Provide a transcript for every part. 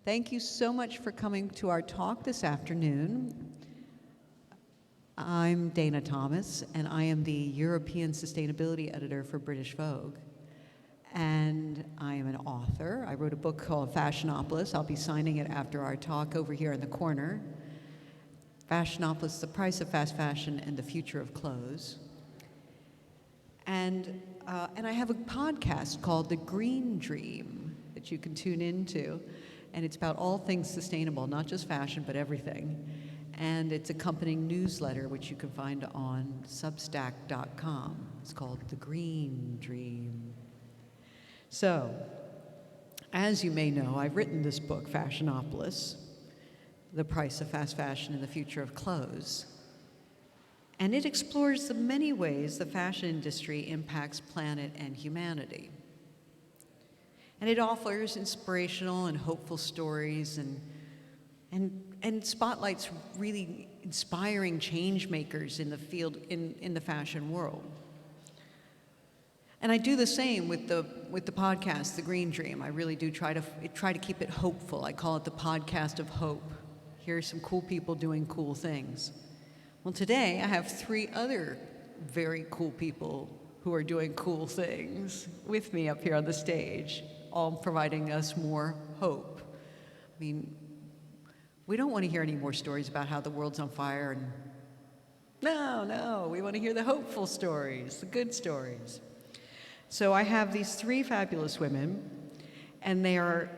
Thank you so much for coming to our talk this afternoon. I'm Dana Thomas, and I am the European Sustainability Editor for British Vogue. And I am an author. I wrote a book called Fashionopolis. I'll be signing it after our talk over here in the corner. Fashionopolis, The Price of Fast Fashion and the Future of Clothes. And I have a podcast called The Green Dream that you can tune into. And it's about all things sustainable, not just fashion, but everything. And it's accompanying newsletter, which you can find on substack.com. It's called The Green Dream. So, as you may know, I've written this book, Fashionopolis, The Price of Fast Fashion and the Future of Clothes. And it explores the many ways the fashion industry impacts planet and humanity. And it offers inspirational and hopeful stories and spotlights really inspiring change makers in the field, in the fashion world. And I do the same with the podcast, The Green Dream. I really do try to keep it hopeful. I call it the podcast of hope. Here are some cool people doing cool things. Well, today I have 3 other very cool people who are doing cool things with me up here on the stage, all providing us more hope. I mean, we don't want to hear any more stories about how the world's on fire and no, we want to hear the hopeful stories, the good stories. So I have these 3 fabulous women, and they're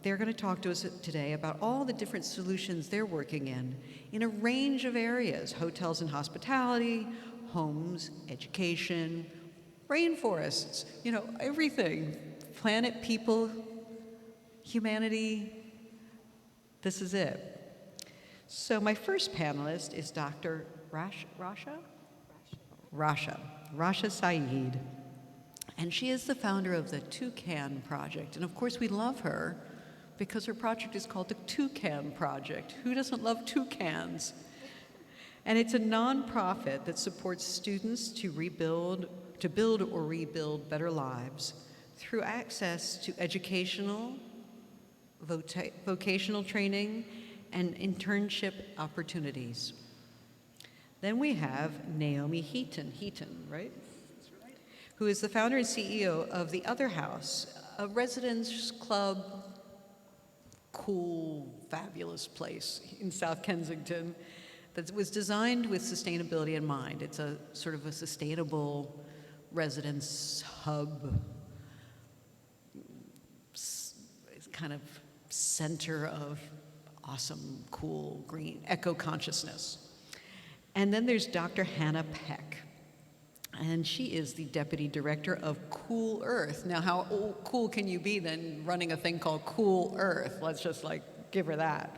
going to talk to us today about all the different solutions they're working in a range of areas: hotels and hospitality, homes, education, rainforests, everything. Planet, people, humanity, this is it. So my first panelist is Dr. Rasha Saeed. And she is the founder of the Toucan Project. And of course we love her because her project is called the Toucan Project. Who doesn't love toucans? And it's a nonprofit that supports students to build or rebuild better lives through access to educational, vocational training, and internship opportunities. Then we have Naomi Heaton, right? Who is the founder and CEO of The Other House, a residence club, cool, fabulous place in South Kensington that was designed with sustainability in mind. It's a sort of a sustainable residence hub, kind of center of awesome, cool, green, eco-consciousness. And then there's Dr. Hannah Peck. And she is the Deputy Director of Cool Earth. Now, how cool can you be then running a thing called Cool Earth? Let's just give her that.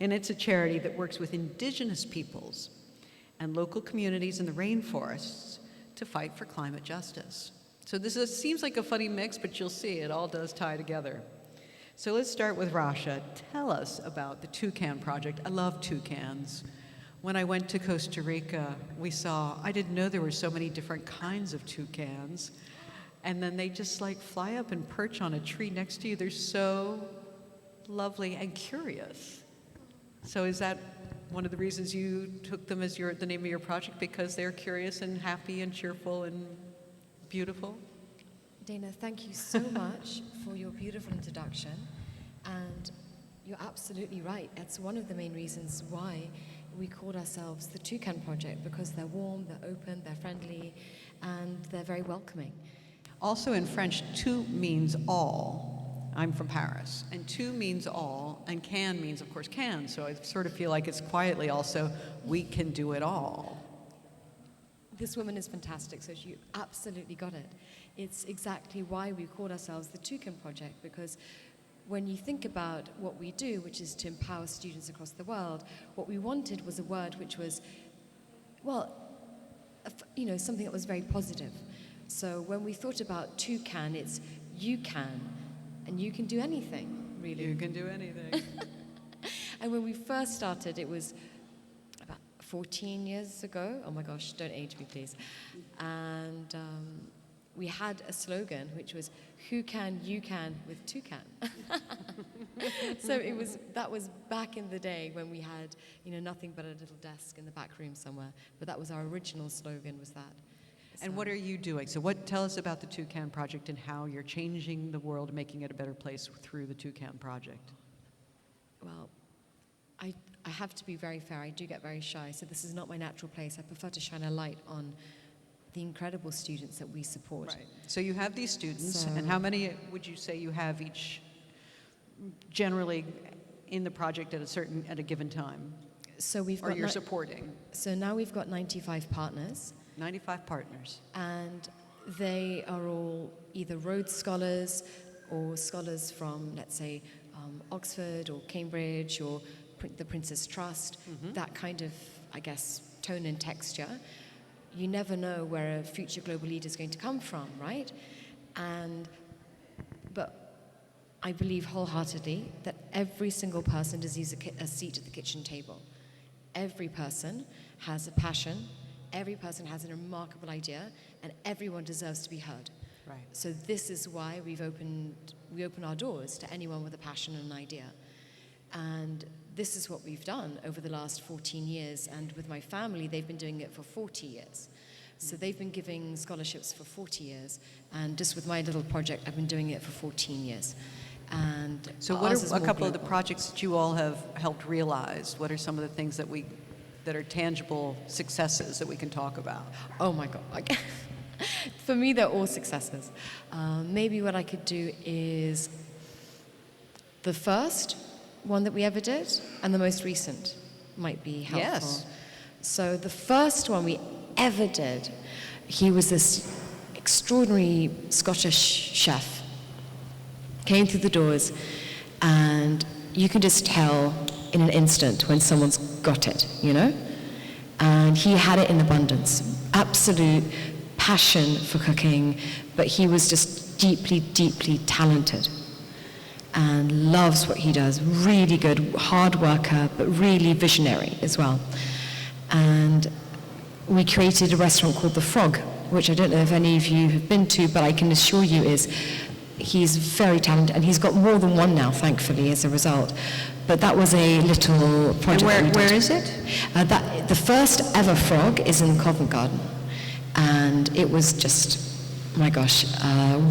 And it's a charity that works with indigenous peoples and local communities in the rainforests to fight for climate justice. So seems like a funny mix, but you'll see it all does tie together. So let's start with Rasha. Tell us about the Toucan Project. I love toucans. When I went to Costa Rica, I didn't know there were so many different kinds of toucans. And then they just fly up and perch on a tree next to you. They're so lovely and curious. So is that one of the reasons you took them as the name of your project? Because they're curious and happy and cheerful and beautiful? Dana, thank you so much for your beautiful introduction. And you're absolutely right. That's one of the main reasons why we called ourselves the Toucan Project, because they're warm, they're open, they're friendly, and they're very welcoming. Also in French, tout means all. I'm from Paris. And tout means all, and can means, of course, can. So I sort of feel like it's quietly also, we can do it all. This woman is fantastic, so you absolutely got it. It's exactly why we called ourselves the Toucan Project, because when you think about what we do, which is to empower students across the world, what we wanted was a word which was, something that was very positive. So when we thought about toucan, it's you can, and you can do anything, really. You can do anything. And when we first started, it was about 14 years ago. Oh my gosh, don't age me, please. And we had a slogan which was, who can, you can, with toucan. So that was back in the day when we had, nothing but a little desk in the back room somewhere. But that was our original slogan, was that. And what are you doing? So tell us about the Toucan Project and how you're changing the world, making it a better place through the Toucan Project. Well, I have to be very fair. I do get very shy, so this is not my natural place. I prefer to shine a light on the incredible students that we support. Right. So you have these students, and how many would you say you have each generally in the project at a given time? So we've or got you're supporting? So now we've got 95 partners. 95 partners. And they are all either Rhodes Scholars or scholars from, let's say, Oxford or Cambridge or the Princess Trust, that kind of, I guess, tone and texture. You never know where a future global leader is going to come from, right? But I believe wholeheartedly that every single person deserves a seat at the kitchen table. Every person has a passion, every person has a remarkable idea, and everyone deserves to be heard. Right. So this is why we open our doors to anyone with a passion and an idea. And this is what we've done over the last 14 years, and with my family, they've been doing it for 40 years. So they've been giving scholarships for 40 years, and just with my little project, I've been doing it for 14 years. And so what are a couple of the projects that you all have helped realize? What are some of the things that are tangible successes that we can talk about? Oh my God. For me, they're all successes. Maybe what I could do is the first one that we ever did and the most recent might be helpful. Yes. So the first one we ever did, he was this extraordinary Scottish chef, came through the doors, and you can just tell in an instant when someone's got it, And he had it in abundance, absolute passion for cooking, but he was just deeply, deeply talented and loves what he does. Really good, hard worker, but really visionary as well. And we created a restaurant called The Frog, which I don't know if any of you have been to, but I can assure you he's very talented, and he's got more than one now, thankfully, as a result. But that was a little project. And where is it? The first ever Frog is in Covent Garden. And it was just, my gosh,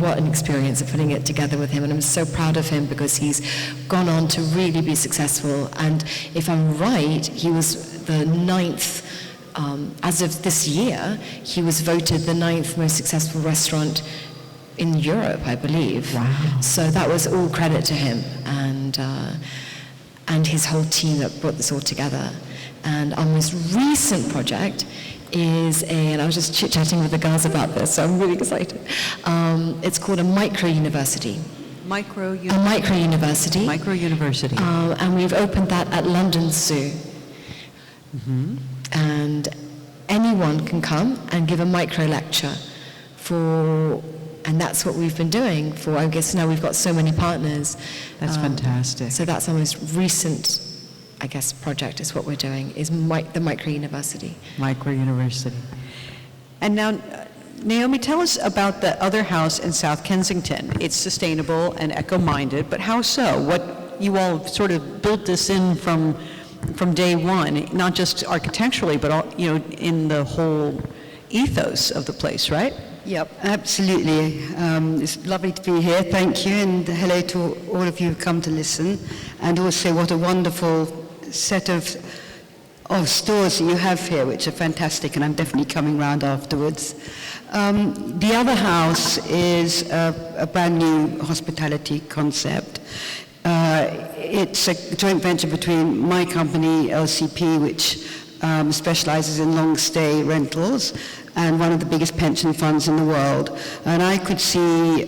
what an experience of putting it together with him. And I'm so proud of him because he's gone on to really be successful. And if I'm right, he was the 9th, as of this year, he was voted the 9th most successful restaurant in Europe, I believe. Wow. So that was all credit to him and his whole team that brought this all together. And our most recent project is and I was just chit-chatting with the girls about this, so I'm really excited. It's called a micro-university. A micro-university. Micro-university. And we've opened that at London Zoo. Mm-hmm. And anyone can come and give a micro-lecture and that's what we've been doing for, I guess now we've got so many partners. That's fantastic. So that's our most recent, I guess, project is what we're doing, is the micro-university. Micro-university. And now, Naomi, tell us about the other house in South Kensington. It's sustainable and eco-minded, but how so? What you all sort of built this in from day one, not just architecturally, but in the whole ethos of the place, right? Yep, absolutely. It's lovely to be here. Thank you, and hello to all of you who've come to listen. And also, what a wonderful set of stores that you have here, which are fantastic, and I'm definitely coming round afterwards. The other house is a brand new hospitality concept. It's a joint venture between my company, LCP, which specializes in long stay rentals, and one of the biggest pension funds in the world. And I could see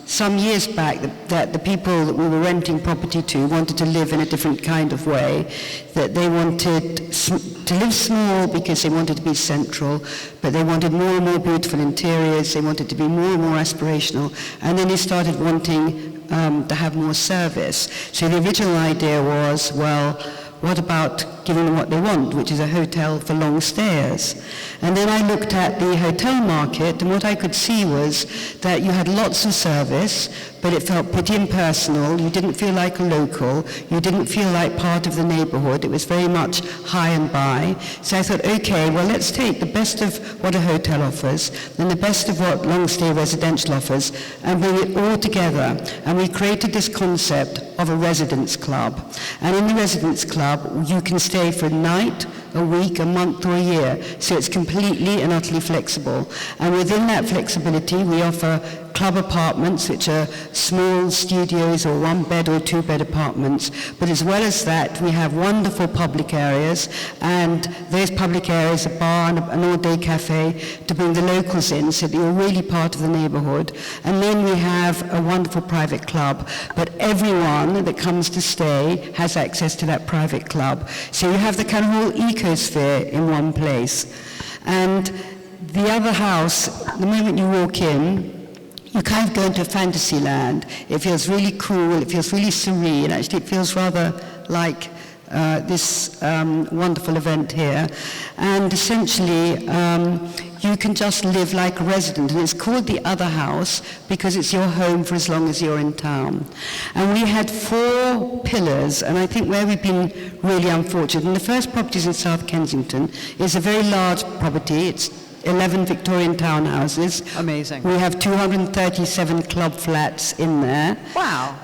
some years back that the people that we were renting property to wanted to live in a different kind of way, that they wanted to live small because they wanted to be central, but they wanted more and more beautiful interiors, they wanted to be more and more aspirational, and then they started wanting to have more service. So the original idea was, well, what about giving them what they want, which is a hotel for long stayers. And then I looked at the hotel market, and what I could see was that you had lots of service, but it felt pretty impersonal. You didn't feel like a local. You didn't feel like part of the neighborhood. It was very much high and by. So I thought, okay, well, let's take the best of what a hotel offers and the best of what long-stay residential offers and bring it all together. And we created this concept of a residence club. And in the residence club, you can stay for a night, a week, a month, or a year. So it's completely and utterly flexible. And within that flexibility, we offer club apartments, which are small studios or one-bed or two-bed apartments. But as well as that, we have wonderful public areas, and those public areas, a bar and an all-day cafe, to bring the locals in so that you're really part of the neighborhood. And then we have a wonderful private club. But everyone that comes to stay has access to that private club. So you have the kind of whole ecosphere in one place. And the other house, the moment you walk in, you kind of go into a fantasy land. It feels really cool, it feels really serene. Actually, it feels rather like this wonderful event here. And essentially, you can just live like a resident. And it's called the Other House because it's your home for as long as you're in town. And we had 4 pillars, and I think where we've been really unfortunate. And the first property is in South Kensington. It's a very large property. It's 11 Victorian townhouses. Amazing. We have 237 club flats in there. Wow.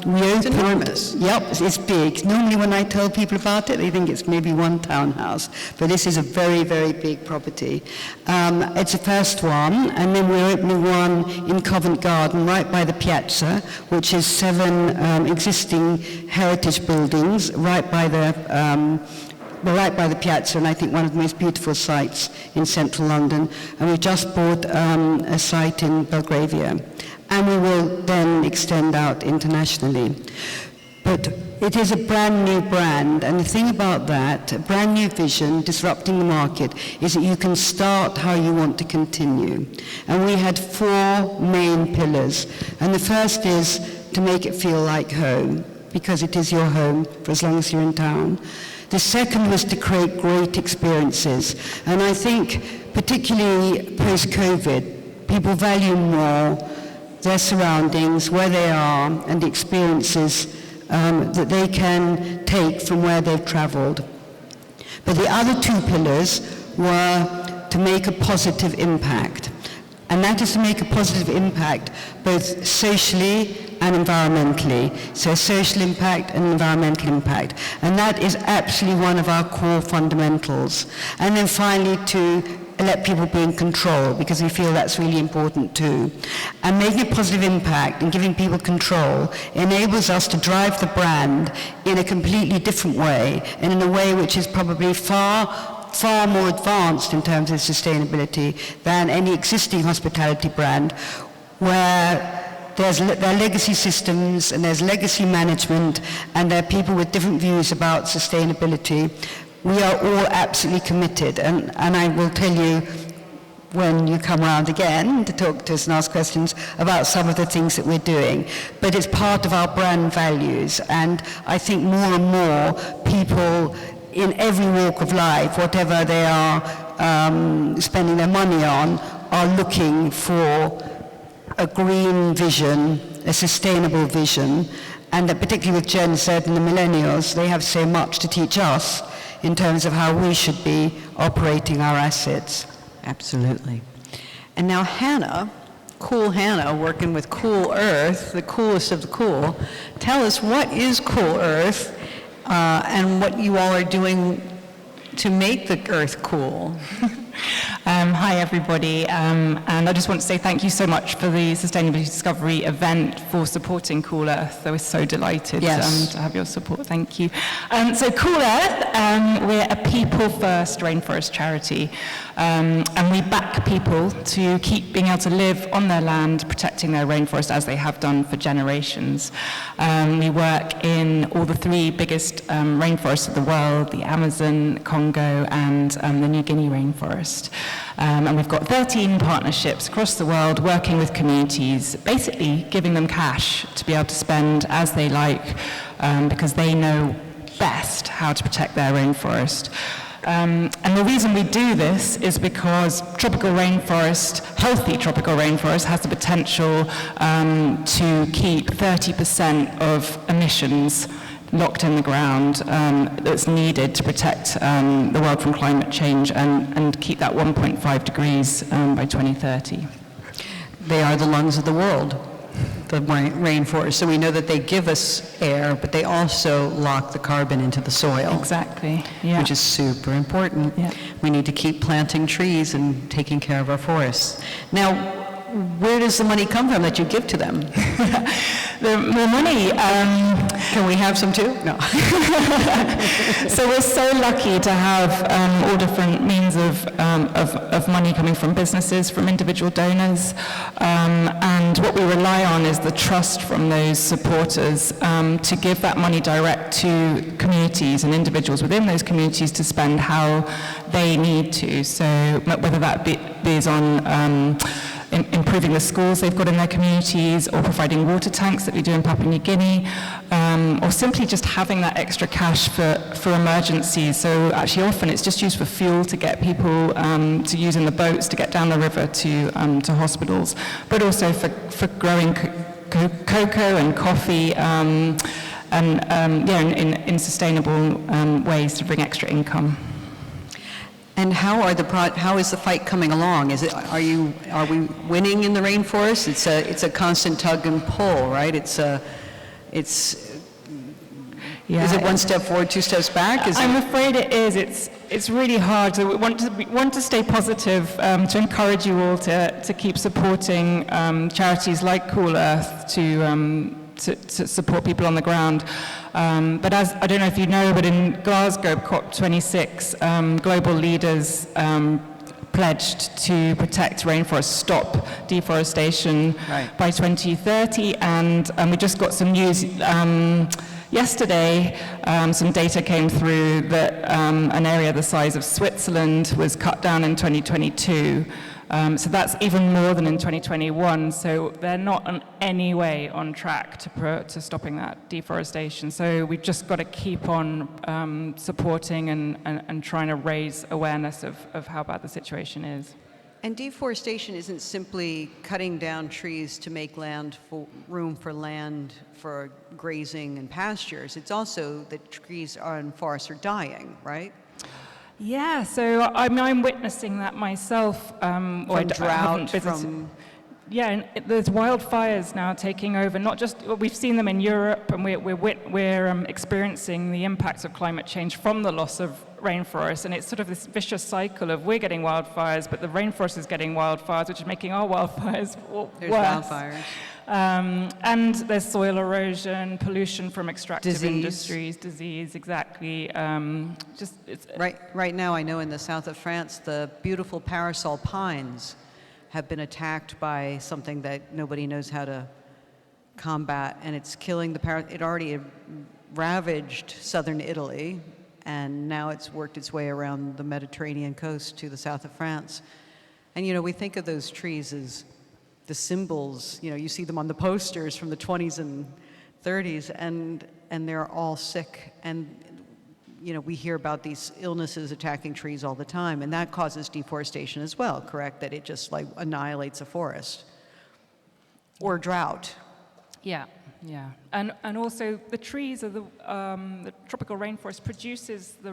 It's enormous. Yep, it's big. Normally when I tell people about it, they think it's maybe one townhouse. But this is a very, very big property. It's the first one, and then we're opening one in Covent Garden, right by the piazza, which is 7 existing heritage buildings, right by the piazza, and I think one of the most beautiful sites in central London. And we just bought a site in Belgravia. And we will then extend out internationally. But it is a brand new brand, and the thing about that, a brand new vision, disrupting the market, is that you can start how you want to continue. And we had 4 main pillars. And the first is to make it feel like home, because it is your home for as long as you're in town. The second was to create great experiences. And I think, particularly post-COVID, people value more their surroundings, where they are, and the experiences that they can take from where they've traveled. But the other 2 pillars were to make a positive impact. And that is to make a positive impact both socially and environmentally. So social impact and environmental impact. And that is absolutely one of our core fundamentals. And then finally to let people be in control, because we feel that's really important too. And making a positive impact and giving people control enables us to drive the brand in a completely different way, and in a way which is probably far more advanced in terms of sustainability than any existing hospitality brand, where there are legacy systems and there's legacy management and there are people with different views about sustainability. We are all absolutely committed, and I will tell you when you come around again to talk to us and ask questions about some of the things that we're doing. But it's part of our brand values, and I think more and more people in every walk of life, whatever they are spending their money on, are looking for a green vision, a sustainable vision, and that particularly with Gen Z and the millennials, they have so much to teach us in terms of how we should be operating our assets. Absolutely. And now Hannah, Cool Hannah, working with Cool Earth, the coolest of the cool. Tell us, what is Cool Earth and what you all are doing to make the Earth cool? Hi everybody, and I just want to say thank you so much for the Sustainability Discovery event, for supporting Cool Earth. I was so delighted to have your support, thank you. So Cool Earth, we're a people-first rainforest charity, and we back people to keep being able to live on their land, protecting their rainforest as they have done for generations. We work in all the 3 biggest rainforests of the world, the Amazon, Congo, and the New Guinea rainforest. And we've got 13 partnerships across the world working with communities, basically giving them cash to be able to spend as they like, because they know best how to protect their rainforest. And the reason we do this is because tropical rainforest, healthy tropical rainforest, has the potential to keep 30% of emissions locked in the ground that's needed to protect the world from climate change and keep that 1.5 degrees by 2030. They are the lungs of the world, the rainforest. So we know that they give us air, but they also lock the carbon into the soil. Exactly, yeah. Which is super important. Yeah. We need to keep planting trees and taking care of our forests. Now, where does the money come from that you give to them? The money... Can we have some too? No. So we're so lucky to have all different means of money coming from businesses, from individual donors, and what we rely on is the trust from those supporters to give that money direct to communities and individuals within those communities to spend how they need to. So whether that is on improving the schools they've got in their communities, or providing water tanks that we do in Papua New Guinea, or simply just having that extra cash for emergencies. So actually often it's just used for fuel to get people to use in the boats to get down the river to hospitals, but also for growing cocoa and coffee in sustainable ways to bring extra income. And how is the fight coming along? Are we winning in the rainforest? It's a constant tug and pull, right? Is it one step forward, two steps back? I'm afraid it is. It's really hard. So we want to stay positive, to encourage you all to keep supporting charities like Cool Earth to support people on the ground. But as I don't know if you know, but in Glasgow COP26, global leaders pledged to protect rainforests, stop deforestation by 2030, and we just got some news yesterday. Some data came through that an area the size of Switzerland was cut down in 2022. So that's even more than in 2021. So they're not in any way on track to stopping that deforestation. So we've just got to keep on supporting and trying to raise awareness of how bad the situation is. And deforestation isn't simply cutting down trees to make room for land for grazing and pastures. It's also that trees and forests are dying, right? Yeah, so I'm witnessing that myself. From drought, Yeah, and there's wildfires now taking over. Not just we've seen them in Europe, and we're experiencing the impacts of climate change from the loss of rainforests, and it's sort of this vicious cycle of we're getting wildfires, but the rainforest is getting wildfires, which is making our wildfires worse. There's wildfires. And there's soil erosion, pollution from extractive industries, disease, exactly. Right now, I know in the south of France, the beautiful parasol pines have been attacked by something that nobody knows how to combat, and it's killing it already ravaged southern Italy, and now it's worked its way around the Mediterranean coast to the south of France. And we think of those trees as the symbols, you see them on the posters from the 20s and 30s, and they're all sick. And, we hear about these illnesses attacking trees all the time, and that causes deforestation as well, correct? That it just annihilates a forest. Or drought. Yeah. And also the trees are the tropical rainforest produces the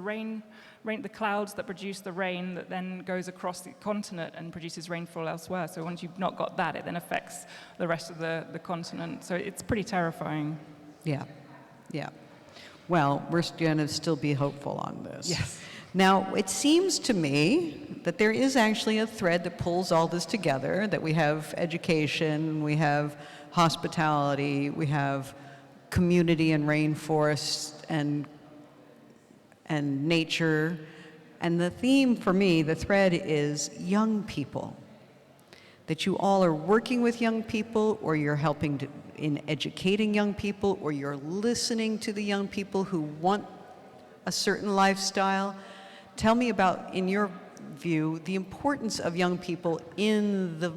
the clouds that produce the rain that then goes across the continent and produces rainfall elsewhere. So once you've not got that, it then affects the rest of the continent. So it's pretty terrifying. Yeah. Well, we're going to still be hopeful on this. Yes. Now, it seems to me that there is actually a thread that pulls all this together, that we have education, we have hospitality, we have community and rainforests and nature. And the theme for me, the thread is young people. That you all are working with young people, or you're helping in educating young people, or you're listening to the young people who want a certain lifestyle. Tell me about, in your view, the importance of young people in the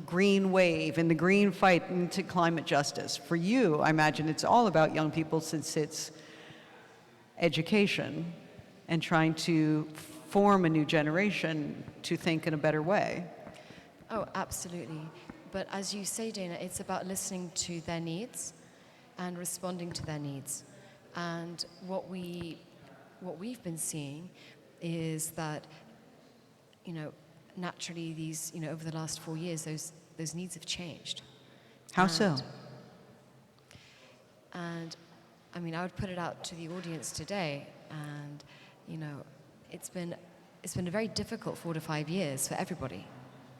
green wave, in the green fight into climate justice. For you, I imagine it's all about young people, since it's education and trying to form a new generation to think in a better way. Oh, absolutely. But as you say, Dana, it's about listening to their needs and responding to their needs. And what we've been seeing is that, naturally these, over the last 4 years, those needs have changed. How so? And I mean, I would put it out to the audience today, and it's been a very difficult 4 to 5 years for everybody.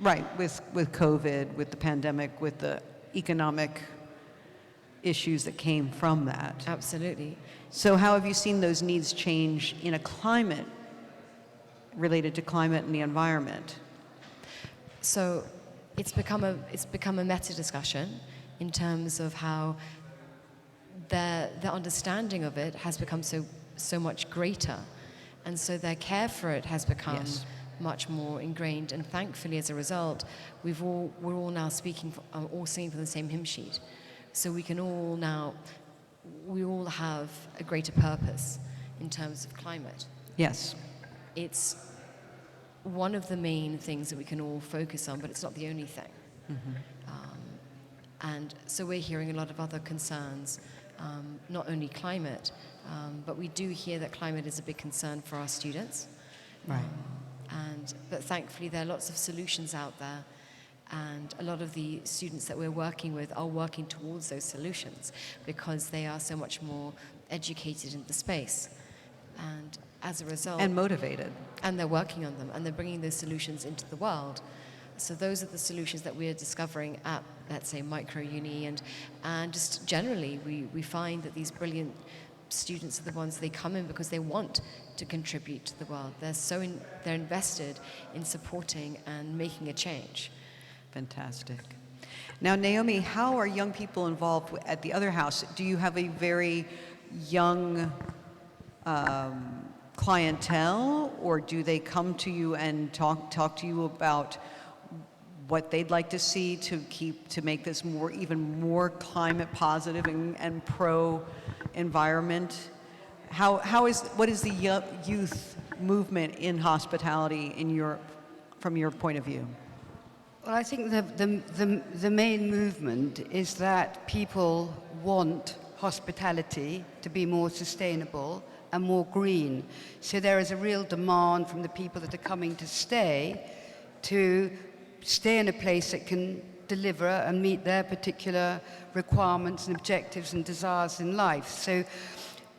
Right, with COVID, with the pandemic, with the economic issues that came from that. Absolutely. So how have you seen those needs change in a climate, related to climate and the environment? So it's become a meta discussion in terms of how their understanding of it has become so much greater, and so their care for it has become Yes. much more ingrained. And thankfully, as a result, we're all now all singing from the same hymn sheet. So we all have a greater purpose in terms of climate. Yes. It's one of the main things that we can all focus on, but it's not the only thing. And so we're hearing a lot of other concerns, not only climate, but we do hear that climate is a big concern for our students. Right. But thankfully, there are lots of solutions out there, and a lot of the students that we're working with are working towards those solutions because they are so much more educated in the space. And as a result... And motivated. And they're working on them, and they're bringing those solutions into the world. So those are the solutions that we're discovering at, let's say, Micro Uni, and just generally, we find that these brilliant students are the ones, they come in because they want to contribute to the world. They're invested in supporting and making a change. Fantastic. Now, Naomi, how are young people involved at the other house? Do you have a very young clientele, or do they come to you and talk to you about what they'd like to see to make this even more climate positive and pro environment? What is the youth movement in hospitality in Europe from your point of view? Well, I think the main movement is that people want hospitality to be more sustainable and more green. So there is a real demand from the people that are coming to stay in a place that can deliver and meet their particular requirements and objectives and desires in life. So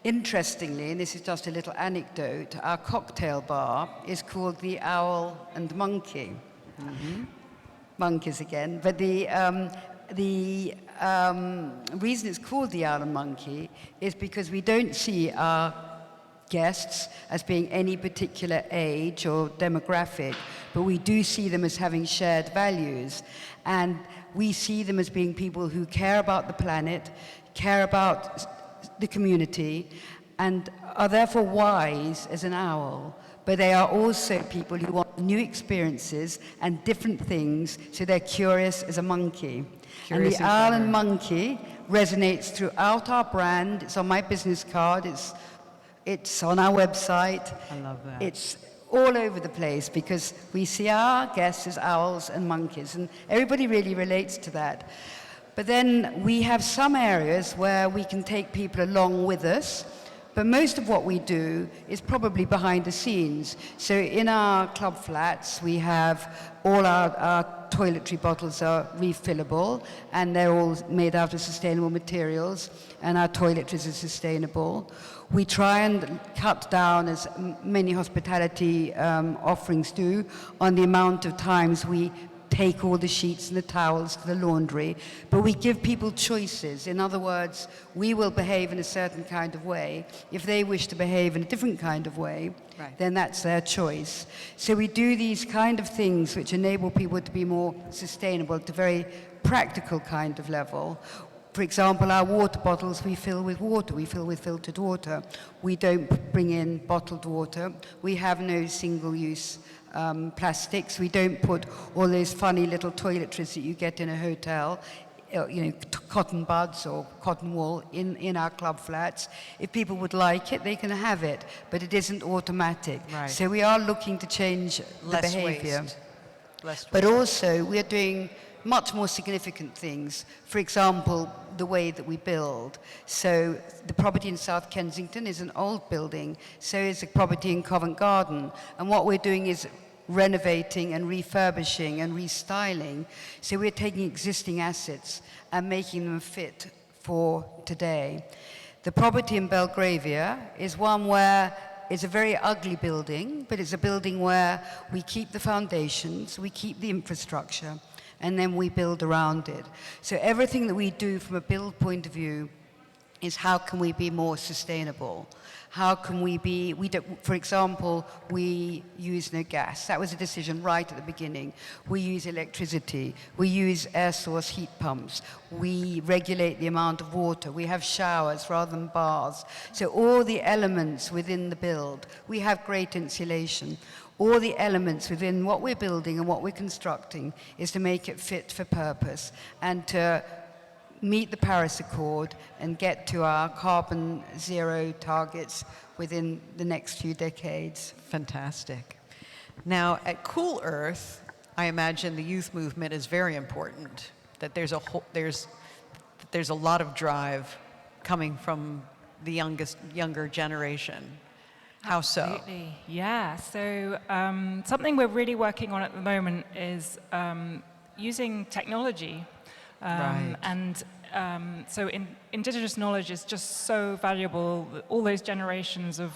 interestingly, and this is just a little anecdote, our cocktail bar is called the Owl and Monkey. Mm-hmm. Monkeys again. But the reason it's called the Owl and Monkey is because we don't see our guests as being any particular age or demographic, but we do see them as having shared values. And we see them as being people who care about the planet, care about the community, and are therefore wise as an owl. But they are also people who want new experiences and different things, so they're curious as a monkey. Curious and the Owl and Monkey resonates throughout our brand. It's on my business card. It's on our website. I love that. It's all over the place because we see our guests as owls and monkeys, and everybody really relates to that. But then we have some areas where we can take people along with us, but most of what we do is probably behind the scenes. So in our club flats, we have all our toiletry bottles are refillable, and they're all made out of sustainable materials, and our toiletries are sustainable. We try and cut down, as many hospitality offerings do, on the amount of times we take all the sheets and the towels to the laundry, but we give people choices. In other words, we will behave in a certain kind of way. If they wish to behave in a different kind of way, right, then that's their choice. So we do these kind of things which enable people to be more sustainable at a very practical kind of level. For example, our water bottles we fill with water. We fill with filtered water. We don't bring in bottled water. We have no single-use plastics. We don't put all those funny little toiletries that you get in a hotel cotton buds or cotton wool in our club flats. If people would like it, they can have it, but it isn't automatic. Right. So we are looking to change the behavior. Less But waste. also, we are doing much more significant things. For example, the way that we build. So the property in South Kensington is an old building, so is the property in Covent Garden. And what we're doing is renovating and refurbishing and restyling. So we're taking existing assets and making them fit for today. The property in Belgravia is one where it's a very ugly building, but it's a building where we keep the foundations, we keep the infrastructure, and then we build around it. So everything that we do from a build point of view is how can we be more sustainable? How can we be, for example, we use no gas. That was a decision right at the beginning. We use electricity. We use air source heat pumps. We regulate the amount of water. We have showers rather than baths. So all the elements within the build, we have great insulation. All the elements within what we're building and what we're constructing is to make it fit for purpose and to meet the Paris Accord and get to our carbon zero targets within the next few decades. Fantastic. Now, at Cool Earth, I imagine the youth movement is very important, that there's a lot of drive coming from the younger generation. How so? Absolutely. Yeah. So something we're really working on at the moment is using technology. Right. And so indigenous knowledge is just so valuable, all those generations of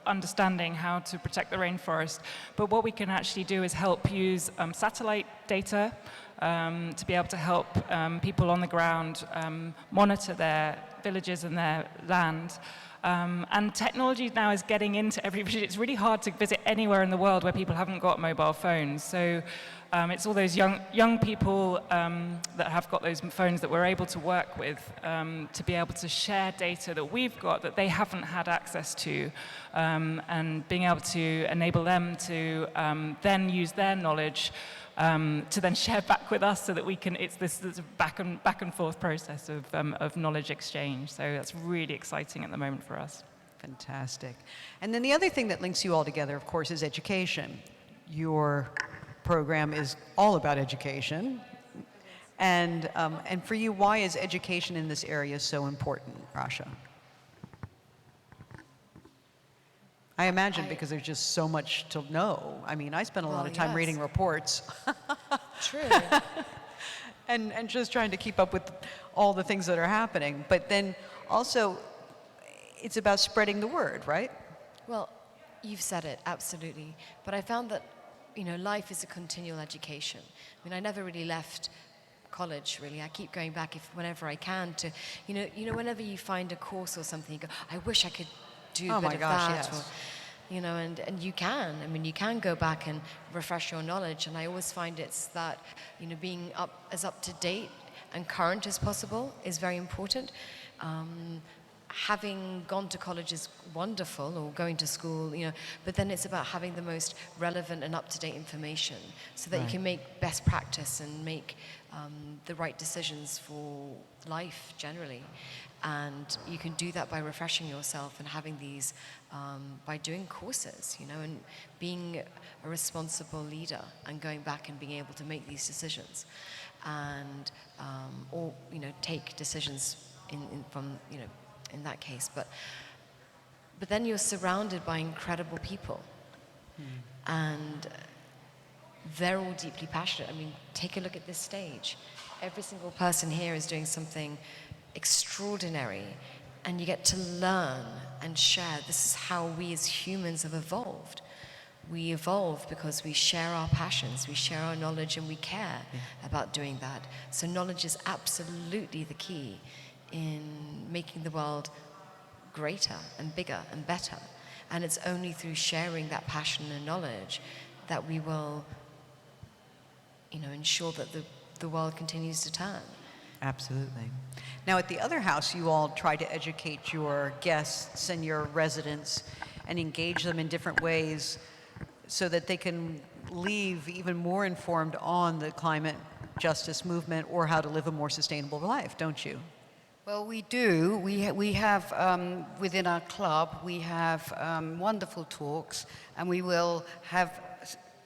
understanding how to protect the rainforest. But what we can actually do is help use satellite data to be able to help people on the ground monitor their villages and their land. And technology now is getting into everybody. It's really hard to visit anywhere in the world where people haven't got mobile phones. So it's all those young people that have got those phones that we're able to work with to be able to share data that we've got that they haven't had access to, and being able to enable them to then use their knowledge to then share back with us so that we can, it's this back and forth process of knowledge exchange. So that's really exciting at the moment for us. Fantastic. And then the other thing that links you all together, of course, is education. Your program is all about education. And for you, why is education in this area so important, Rasha? I imagine because there's just so much to know. I mean, I spend a lot of time reading reports. True. and just trying to keep up with all the things that are happening. But then also, it's about spreading the word, right? Well, you've said it, absolutely. But I found that, life is a continual education. I mean, I never really left college, really. I keep going back whenever I can to, whenever you find a course or something, you go, I wish I could do a bit of that. Yes. Or, and you can. I mean, you can go back and refresh your knowledge. And I always find it's that, being as up to date and current as possible is very important. Having gone to college is wonderful, or going to school, but then it's about having the most relevant and up-to-date information so that you can make best practice and make the right decisions for life generally. And you can do that by refreshing yourself and having these, by doing courses, and being a responsible leader and going back and being able to make these decisions and, or, take decisions in that case. But then you're surrounded by incredible people. And they're all deeply passionate. I mean, take a look at this stage. Every single person here is doing something extraordinary, and you get to learn and share. This is how we as humans have evolved. We evolve because we share our passions, we share our knowledge, and we care about doing that. So knowledge is absolutely the key in making the world greater and bigger and better. And it's only through sharing that passion and knowledge that we will, ensure that the world continues to turn. Absolutely. Now, at the other house, you all try to educate your guests and your residents and engage them in different ways so that they can leave even more informed on the climate justice movement or how to live a more sustainable life, don't you? Well, we do. We have, within our club, we have wonderful talks, and we will have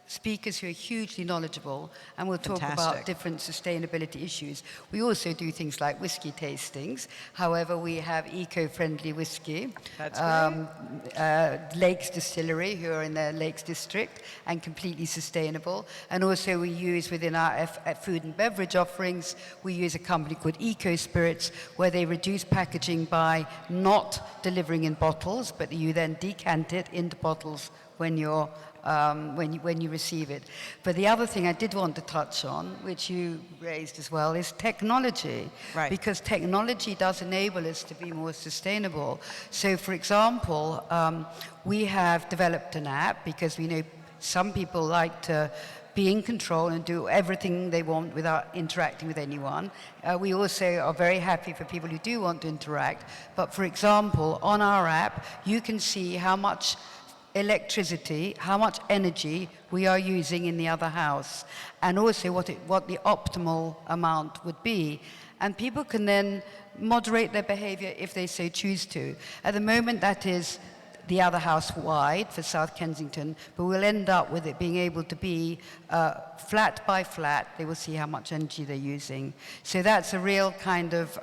speakers who are hugely knowledgeable, and we'll talk about different sustainability issues. We also do things like whiskey tastings. However, we have eco-friendly whiskey. That's great. Lakes Distillery, who are in their Lakes District, and completely sustainable. And also we use within our food and beverage offerings, we use a company called Eco Spirits, where they reduce packaging by not delivering in bottles, but you then decant it into bottles when you're when you receive it. But the other thing I did want to touch on, which you raised as well, is technology. Right. Because technology does enable us to be more sustainable. So, for example, we have developed an app because we know some people like to be in control and do everything they want without interacting with anyone. We also are very happy for people who do want to interact. But for example, on our app, you can see how much electricity, how much energy we are using in the other house, and also what the optimal amount would be. And people can then moderate their behavior if they so choose to. At the moment, that is the other house wide for South Kensington, but we'll end up with it being able to be flat by flat. They will see how much energy they're using. So that's a real kind of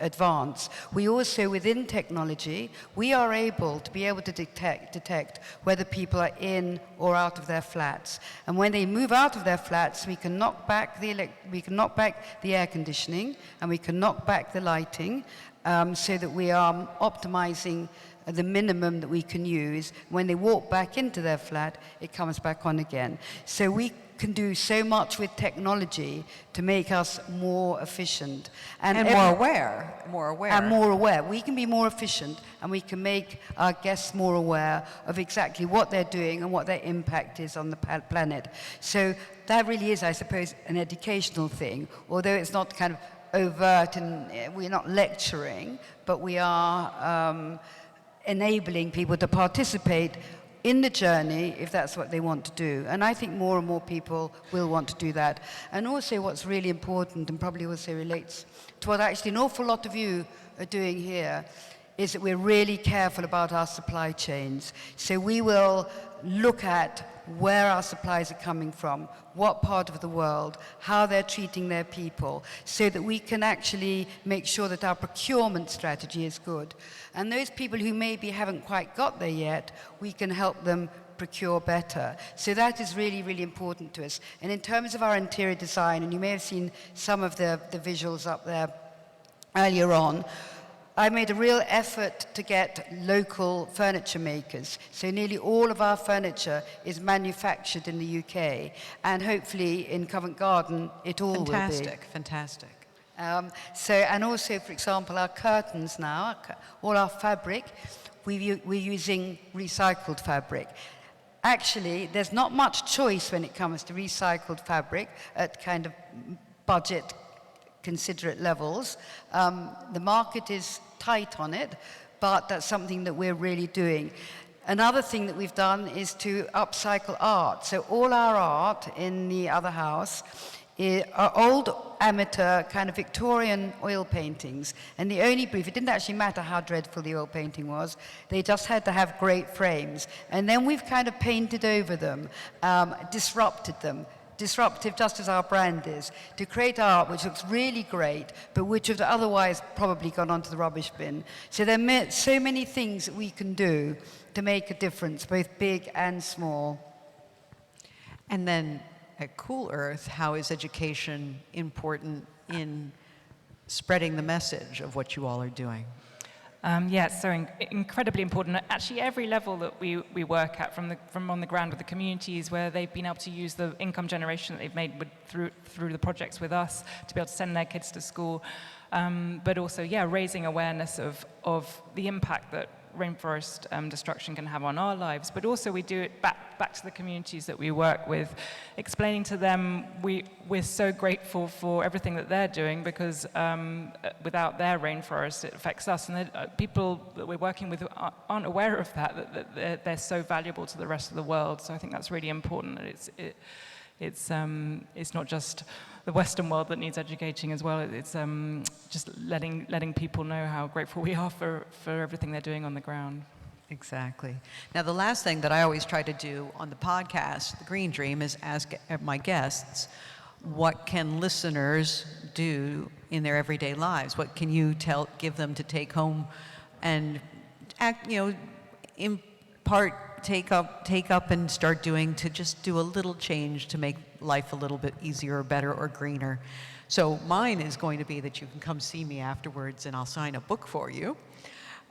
advance. We also, within technology, we are able to detect whether people are in or out of their flats. And when they move out of their flats, we can knock back the air conditioning, and we can knock back the lighting, so that we are optimizing the minimum that we can use. When they walk back into their flat, it comes back on again. So we can do so much with technology to make us more efficient. And more aware. And more aware. We can be more efficient, and we can make our guests more aware of exactly what they're doing and what their impact is on the planet. So that really is, I suppose, an educational thing, although it's not kind of overt, and we're not lecturing, but we are enabling people to participate in the journey if that's what they want to do. And I think more and more people will want to do that. And also what's really important, and probably also relates to what actually an awful lot of you are doing here, is that we're really careful about our supply chains. So we will look at where our supplies are coming from, what part of the world, how they're treating their people, so that we can actually make sure that our procurement strategy is good. And those people who maybe haven't quite got there yet, we can help them procure better. So that is really, really important to us. And in terms of our interior design, and you may have seen some of the visuals up there earlier on, I made a real effort to get local furniture makers. So nearly all of our furniture is manufactured in the UK, and hopefully in Covent Garden it all will be. Fantastic. And also, for example, our curtains now, all our fabric, we're using recycled fabric. Actually, there's not much choice when it comes to recycled fabric at kind of budget considerate levels. The market is tight on it, but that's something that we're really doing. Another thing that we've done is to upcycle art. So all our art in the other house are old amateur kind of Victorian oil paintings. And the only brief, it didn't actually matter how dreadful the oil painting was, they just had to have great frames. And then we've kind of painted over them, disrupted them. Disruptive, just as our brand is, to create art which looks really great, but which would otherwise probably gone onto the rubbish bin. So there are so many things that we can do to make a difference, both big and small. And then at Cool Earth, how is education important in spreading the message of what you all are doing? Yeah, it's so incredibly important. Actually, every level that we work at, from on the ground with the communities, where they've been able to use the income generation that they've made through the projects with us to be able to send their kids to school, but also, raising awareness of the impact that rainforest destruction can have on our lives, but also we do it back to the communities that we work with, explaining to them we're so grateful for everything that they're doing, because without their rainforest it affects us, and people that we're working with aren't aware of that they're so valuable to the rest of the world. So I think that's really important, that it's not just the Western world that needs educating as well. It's just letting people know how grateful we are for everything they're doing on the ground. Exactly. Now, the last thing that I always try to do on the podcast, The Green Dream, is ask my guests, what can listeners do in their everyday lives? What can you give them to take home and take up and start doing to just do a little change to make life a little bit easier or better or greener? So mine is going to be that you can come see me afterwards and I'll sign a book for you.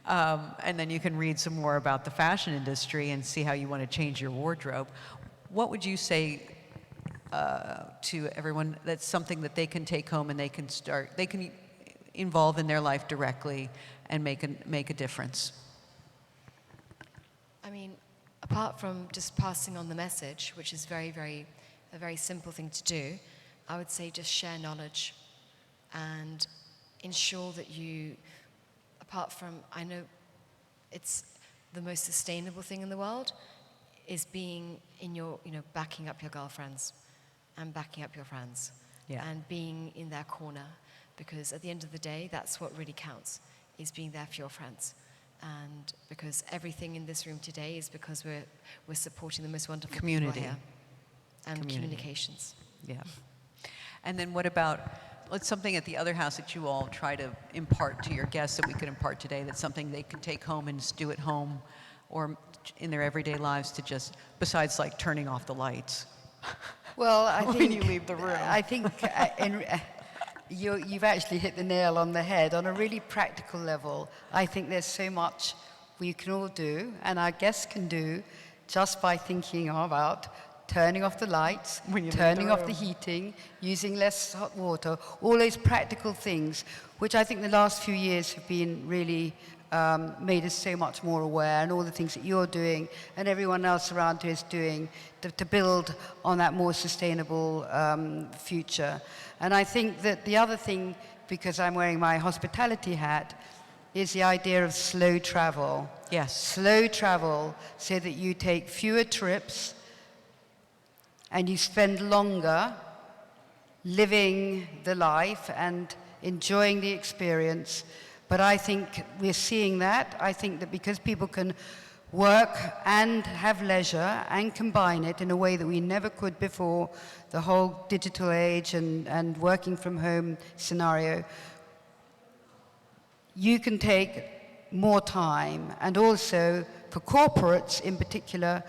And then you can read some more about the fashion industry and see how you want to change your wardrobe. What would you say to everyone that's something that they can take home and they can involve in their life directly and make a difference? I mean, apart from just passing on the message, which is a very simple thing to do, I would say just share knowledge and ensure that you, apart from, I know it's the most sustainable thing in the world, is being in your, backing up your girlfriends and backing up your friends, and being in their corner, because at the end of the day, that's what really counts, is being there for your friends. And because everything in this room today is because we're supporting the most wonderful community people here. And communications. Yeah. And then what about, what's something at the other house that you all try to impart to your guests that we could impart today, that's something they could take home and just do at home or in their everyday lives to just, besides like turning off the lights? Well, I think when you leave the room. I think you've actually hit the nail on the head. On a really practical level, I think there's so much we can all do, and our guests can do, just by thinking about turning off the lights, turning off the heating, using less hot water, all those practical things, which I think the last few years have been really made us so much more aware, and all the things that you're doing and everyone else around here is doing to build on that more sustainable future. And I think that the other thing, because I'm wearing my hospitality hat, is the idea of slow travel. Yes. Slow travel, so that you take fewer trips and you spend longer living the life and enjoying the experience. But I think we're seeing that. I think that because people can work and have leisure and combine it in a way that we never could before, the whole digital age and working from home scenario, you can take more time. And also, for corporates in particular,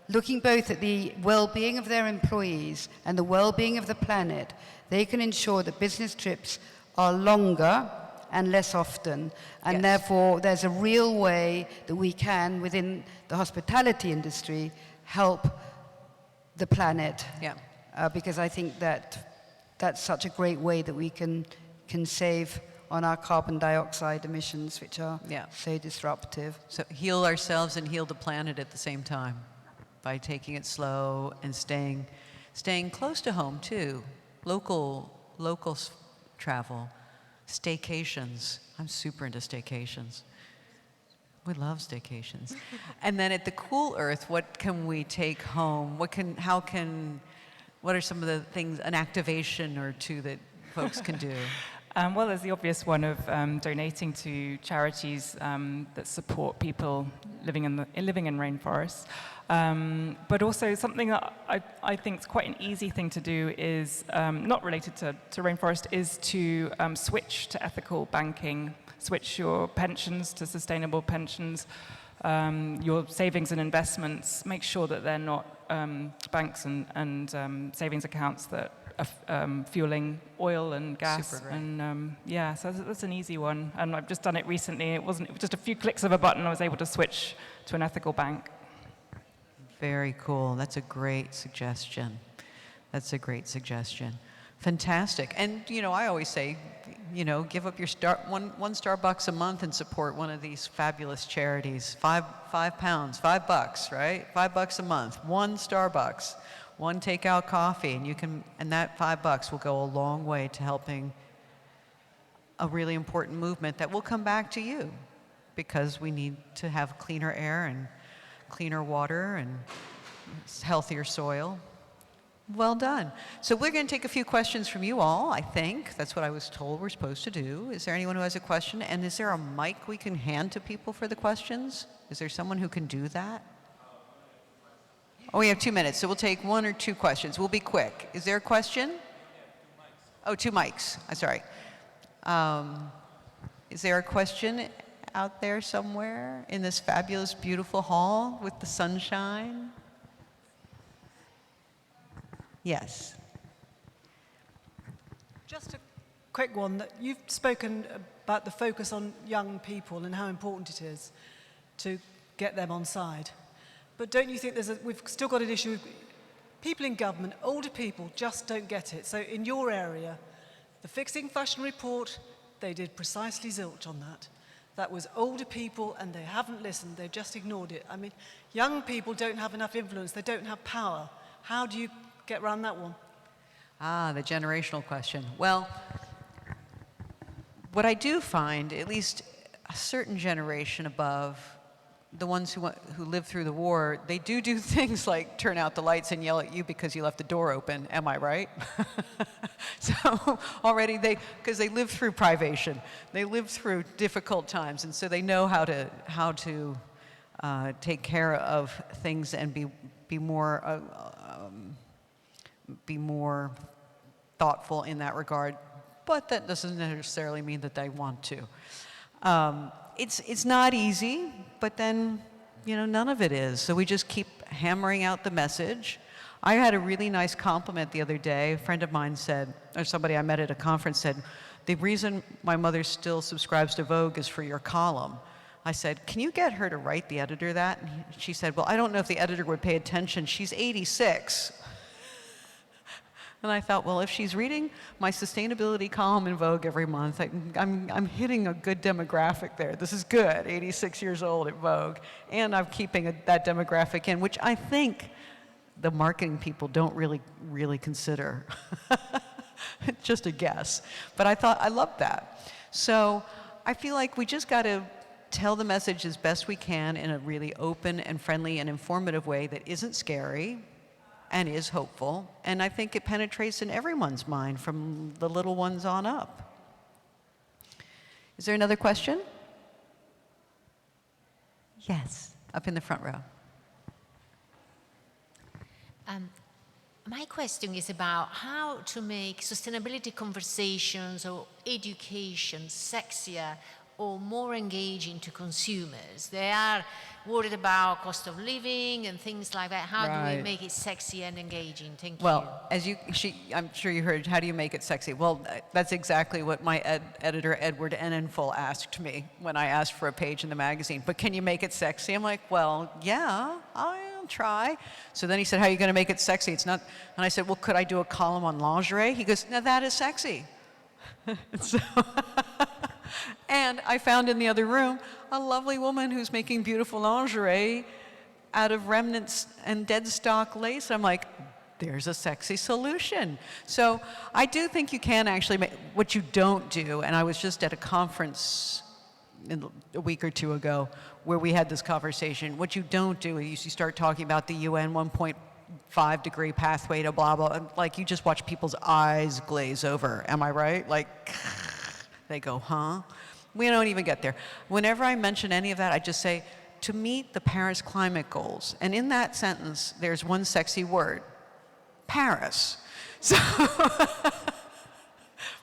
looking both at the well-being of their employees and the well-being of the planet, they can ensure that business trips are longer and less often. And therefore, there's a real way that we can, within the hospitality industry, help the planet. Yeah. Because I think that that's such a great way that we can save on our carbon dioxide emissions, which are so disruptive. So heal ourselves and heal the planet at the same time by taking it slow and staying close to home too. Local travel, staycations. I'm super into staycations. We love staycations. And then at the Cool Earth, what can we take home? What are some of the things, an activation or two that folks can do? Well, there's the obvious one of donating to charities that support people living in rainforests. But also something that I think is quite an easy thing to do is, not related to rainforest, is to switch to ethical banking, switch your pensions to sustainable pensions, your savings and investments, make sure that they're not banks and savings accounts that are fueling oil and gas. Super great. And so that's an easy one. And I've just done it recently. It was just a few clicks of a button. I was able to switch to an ethical bank. Very cool. That's a great suggestion. Fantastic. And, I always say, give up your one Starbucks a month and support one of these fabulous charities. £5, $5, right? $5 a month. One Starbucks, one takeout coffee, and that $5 will go a long way to helping a really important movement that will come back to you, because we need to have cleaner air and cleaner water and healthier soil. Well done. So we're going to take a few questions from you all, I think. That's what I was told we're supposed to do. Is there anyone who has a question? And is there a mic we can hand to people for the questions? Is there someone who can do that? Oh, we have 2 minutes, so we'll take 1 or 2 questions. We'll be quick. Is there a question? Oh, 2 mics. I'm sorry. Is there a question out there somewhere in this fabulous, beautiful hall with the sunshine? Yes. Just a quick one. That you've spoken about the focus on young people and how important it is to get them on side. But don't you think we've still got an issue with people in government, older people just don't get it. So in your area, the Fixing Fashion report, they did precisely zilch on that. That was older people and they haven't listened, they've just ignored it. I mean, young people don't have enough influence, they don't have power. How do you get around that one? Ah, the generational question. Well, what I do find, at least a certain generation above, the ones who lived through the war, they do things like turn out the lights and yell at you because you left the door open. Am I right? So already because they lived through privation, they lived through difficult times, and so they know how to take care of things and be more thoughtful in that regard. But that doesn't necessarily mean that they want to. It's not easy, but then, none of it is. So we just keep hammering out the message. I had a really nice compliment the other day. A friend of mine said, or somebody I met at a conference said, the reason my mother still subscribes to Vogue is for your column. I said, can you get her to write the editor that? And she said, well, I don't know if the editor would pay attention. She's 86. And I thought, well, if she's reading my sustainability column in Vogue every month, I'm hitting a good demographic there. This is good, 86 years old at Vogue. And I'm keeping that demographic in, which I think the marketing people don't really consider. Just a guess. But I thought, I loved that. So I feel like we just got to tell the message as best we can in a really open and friendly and informative way that isn't scary, and is hopeful, and I think it penetrates in everyone's mind from the little ones on up. Is there another question? Yes, up in the front row. My question is about how to make sustainability conversations or education sexier or more engaging to consumers. They are worried about cost of living and things like that. How do we make it sexy and engaging? Thank you. Well, I'm sure you heard, how do you make it sexy? Well, that's exactly what my editor, Edward Enninful, asked me when I asked for a page in the magazine. But can you make it sexy? I'm like, well, yeah, I'll try. So then he said, how are you going to make it sexy? It's not. And I said, well, could I do a column on lingerie? He goes, now that is sexy. So and I found in the other room a lovely woman who's making beautiful lingerie out of remnants and dead stock lace. I'm like, there's a sexy solution. So I do think you can actually make, what you don't do, and I was just at a conference a week or two ago where we had this conversation. What you don't do is you start talking about the UN 1.5 degree pathway to blah, blah, and like you just watch people's eyes glaze over. Am I right? Like, they go, huh? We don't even get there. Whenever I mention any of that, I just say, to meet the Paris climate goals. And in that sentence, there's one sexy word, Paris. So,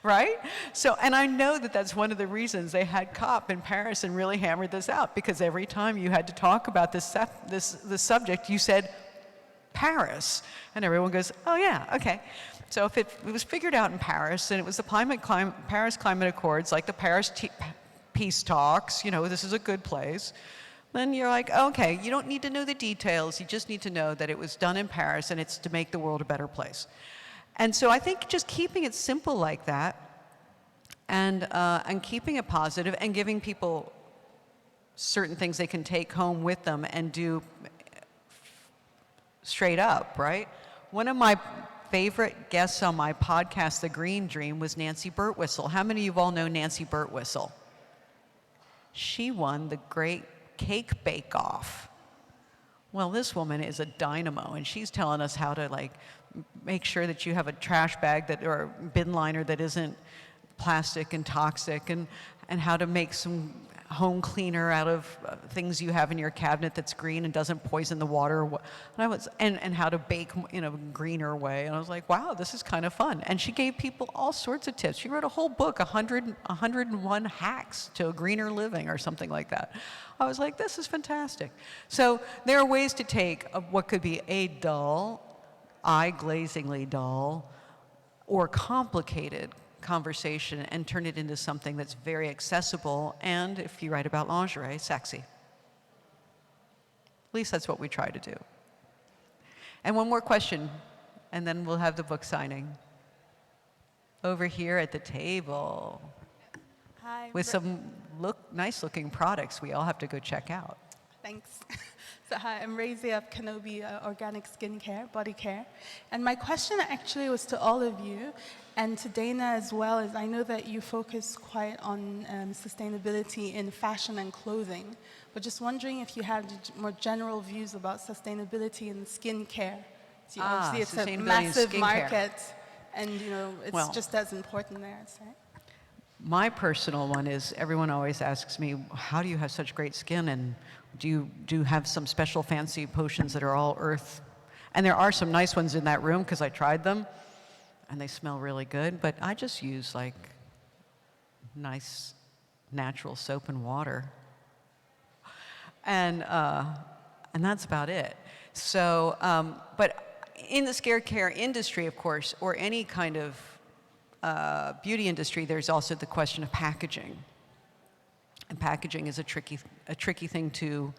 right? So, and I know that that's one of the reasons they had COP in Paris and really hammered this out, because every time you had to talk about this subject, you said Paris. And everyone goes, oh yeah, okay. So if it was figured out in Paris, and it was the Paris Climate Accords, like the Paris Peace Talks, this is a good place, then you're like, okay, you don't need to know the details, you just need to know that it was done in Paris and it's to make the world a better place. And so I think just keeping it simple like that, and keeping it positive, and giving people certain things they can take home with them and do straight up, right? One of my favorite guests on my podcast, The Green Dream, was Nancy Birtwistle. How many of you all know Nancy Birtwistle? She won the Great Cake Bake-Off. Well, this woman is a dynamo, and she's telling us how to like make sure that you have a trash bag that or a bin liner that isn't plastic and toxic, and how to make some home cleaner out of things you have in your cabinet that's green and doesn't poison the water. And how to bake in a greener way. And I was like, wow, this is kind of fun. And she gave people all sorts of tips. She wrote a whole book, 101 hacks to a greener living or something like that. I was like, this is fantastic. So there are ways to take what could be a dull, eye-glazingly dull, or complicated conversation and turn it into something that's very accessible and, if you write about lingerie, sexy. At least that's what we try to do. And one more question, and then we'll have the book signing. Over here at the table. Hi. With some nice-looking products we all have to go check out. Thanks. So hi, I'm Razy of Kenobi Organic Skincare, Body Care. And my question actually was to all of you, and to Dana as well, is I know that you focus quite on sustainability in fashion and clothing, but just wondering if you have more general views about sustainability in skincare. So obviously it's a massive market, and it's just as important there, I'd say. My personal one is, everyone always asks me, how do you have such great skin, and do you have some special fancy potions that are all earth? And there are some nice ones in that room because I tried them and they smell really good, but I just use like nice natural soap and water. And that's about it. So, but in the skincare industry, of course, or any kind of beauty industry, there's also the question of packaging. And packaging is a tricky thing to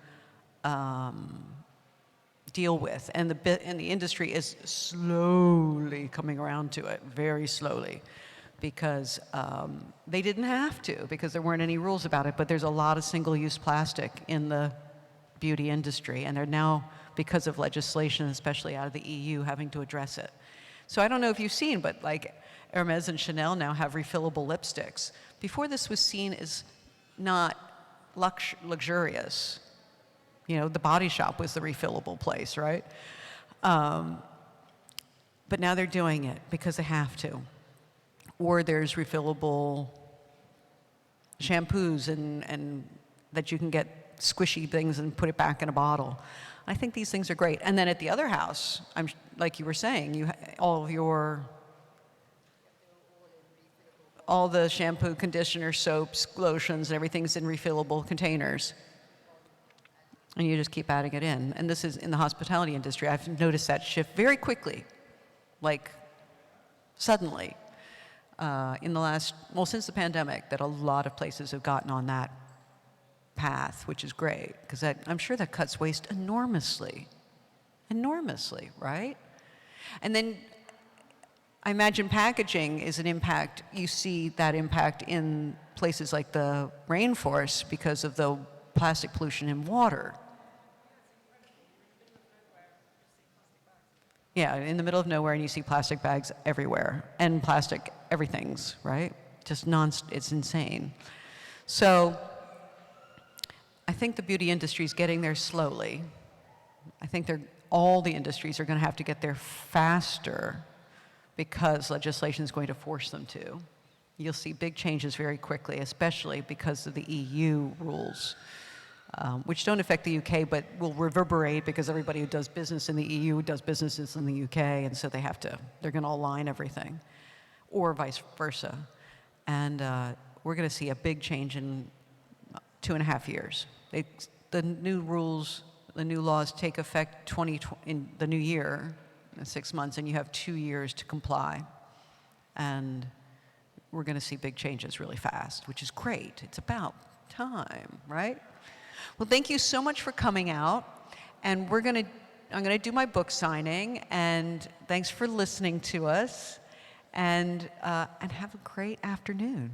deal with, and the industry is slowly coming around to it, very slowly, because they didn't have to, because there weren't any rules about it. But there's a lot of single-use plastic in the beauty industry, and they're now, because of legislation, especially out of the EU, having to address it. So I don't know if you've seen, but like Hermes and Chanel now have refillable lipsticks. Before, this was seen as not luxurious. The Body Shop was the refillable place, right? But now they're doing it because they have to. Or there's refillable shampoos and that you can get squishy things and put it back in a bottle. I think these things are great. And then at the other house, like you were saying, all the shampoo, conditioner, soaps, lotions, and everything's in refillable containers. And you just keep adding it in. And this is in the hospitality industry. I've noticed that shift very quickly, like suddenly, since the pandemic, that a lot of places have gotten on that path, which is great, because I'm sure that cuts waste enormously, right? And then I imagine packaging is an impact. You see that impact in places like the rainforest because of the plastic pollution in water. Yeah, in the middle of nowhere, and you see plastic bags everywhere, and plastic everything's, right? It's insane. So I think the beauty industry is getting there slowly. I think all the industries are going to have to get there faster, because legislation is going to force them to. You'll see big changes very quickly, especially because of the EU rules, which don't affect the UK, but will reverberate because everybody who does business in the EU does businesses in the UK, and so they're going to align everything, or vice versa. And we're going to see a big change in 2.5 years. The new rules, the new laws take effect in the new year, 6 months, and you have 2 years to comply. And we're going to see big changes really fast, which is great. It's about time, right? Well, thank you so much for coming out. And I'm going to do my book signing. And thanks for listening to us. And have a great afternoon.